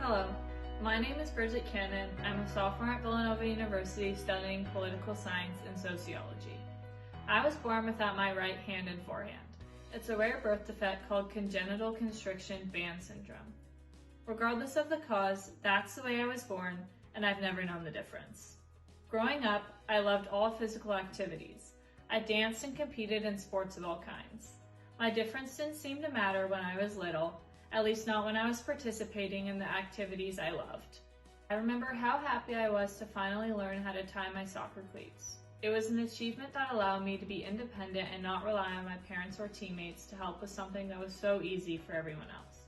Hello, my name is Bridget. I'm a sophomore at Villanova University studying political science and sociology. I was born without my right hand and forehand. It's a rare birth defect called congenital constriction band syndrome. Regardless of the cause, that's the way I was born, and I've never known the difference. Growing up, I loved all physical activities. I danced and competed in sports of all kinds. My difference didn't seem to matter when I was little, at least not when I was participating in the activities I loved. I remember how happy I was to finally learn how to tie my soccer cleats. It was an achievement that allowed me to be independent and not rely on my parents or teammates to help with something that was so easy for everyone else.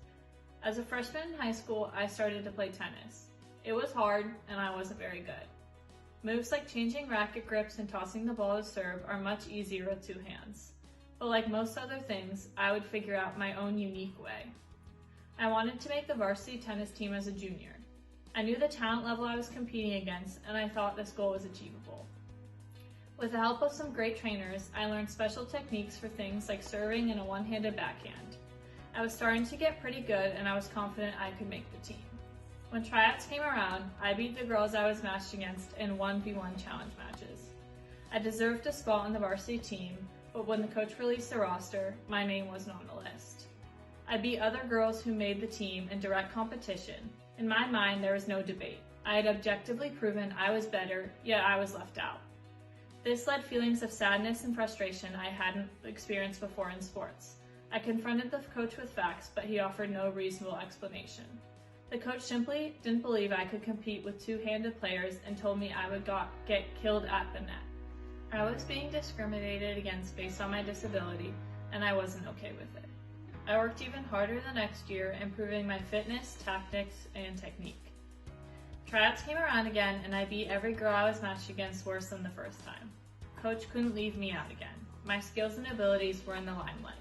As a freshman in high school, I started to play tennis. It was hard, and I wasn't very good. Moves like changing racket grips and tossing the ball to serve are much easier with two hands. But like most other things, I would figure out my own unique way. I wanted to make the varsity tennis team as a junior. I knew the talent level I was competing against, and I thought this goal was achievable. With the help of some great trainers, I learned special techniques for things like serving and a one-handed backhand. I was starting to get pretty good, and I was confident I could make the team. When tryouts came around, I beat the girls I was matched against in 1v1 challenge matches. I deserved a spot on the varsity team, but when the coach released the roster, my name wasn't on the list. I beat other girls who made the team in direct competition. In my mind, there was no debate. I had objectively proven I was better, yet I was left out. This led feelings of sadness and frustration I hadn't experienced before in sports. I confronted the coach with facts, but he offered no reasonable explanation. The coach simply didn't believe I could compete with two-handed players and told me I would get killed at the net. I was being discriminated against based on my disability, and I wasn't okay with it. I worked even harder the next year, improving my fitness, tactics, and technique. Tryouts came around again, and I beat every girl I was matched against worse than the first time. Coach couldn't leave me out again. My skills and abilities were in the limelight.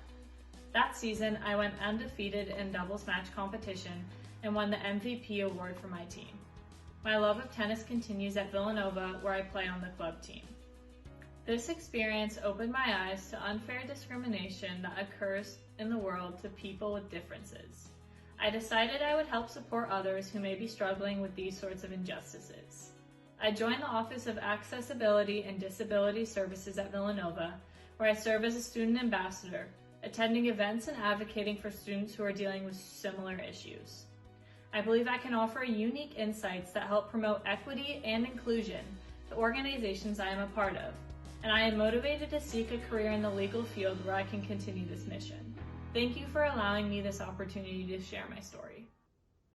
That season, I went undefeated in doubles match competition and won the MVP award for my team. My love of tennis continues at Villanova, where I play on the club team. This experience opened my eyes to unfair discrimination that occurs in the world to people with differences. I decided I would help support others who may be struggling with these sorts of injustices. I joined the Office of Accessibility and Disability Services at Villanova, where I serve as a student ambassador, attending events and advocating for students who are dealing with similar issues. I believe I can offer unique insights that help promote equity and inclusion to organizations I am a part of, and I am motivated to seek a career in the legal field where I can continue this mission. Thank you for allowing me this opportunity to share my story.